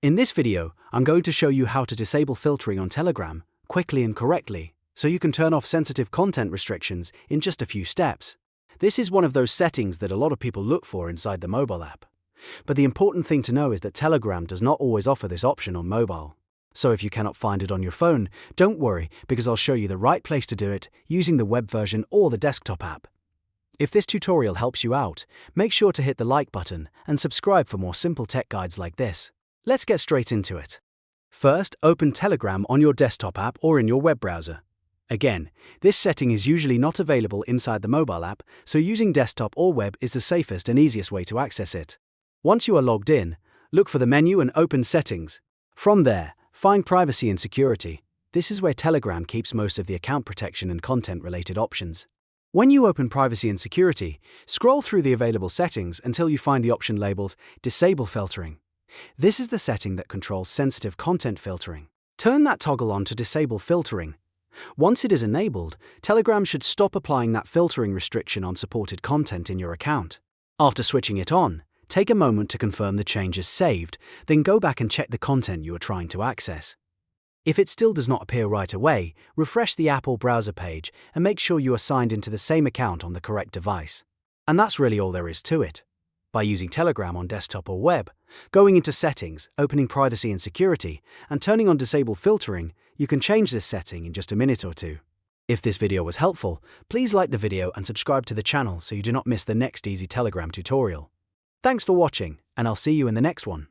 In this video, I'm going to show you how to disable filtering on Telegram quickly and correctly, so you can turn off sensitive content restrictions in just a few steps. This is one of those settings that a lot of people look for inside the mobile app. But the important thing to know is that Telegram does not always offer this option on mobile. So if you cannot find it on your phone, don't worry, because I'll show you the right place to do it using the web version or the desktop app. If this tutorial helps you out, make sure to hit the like button and subscribe for more simple tech guides like this. Let's get straight into it. First, open Telegram on your desktop app or in your web browser. Again, this setting is usually not available inside the mobile app, so using desktop or web is the safest and easiest way to access it. Once you are logged in, look for the menu and open Settings. From there, find Privacy and Security. This is where Telegram keeps most of the account protection and content-related options. When you open Privacy and Security, scroll through the available settings until you find the option labeled Disable Filtering. This is the setting that controls sensitive content filtering. Turn that toggle on to disable filtering. Once it is enabled, Telegram should stop applying that filtering restriction on supported content in your account. After switching it on, take a moment to confirm the change is saved, then go back and check the content you are trying to access. If it still does not appear right away, refresh the app or browser page and make sure you are signed into the same account on the correct device. And that's really all there is to it. By using Telegram on desktop or web, going into Settings, opening Privacy and Security, and turning on Disable Filtering, you can change this setting in just a minute or two. If this video was helpful, please like the video and subscribe to the channel so you do not miss the next easy Telegram tutorial. Thanks for watching, and I'll see you in the next one.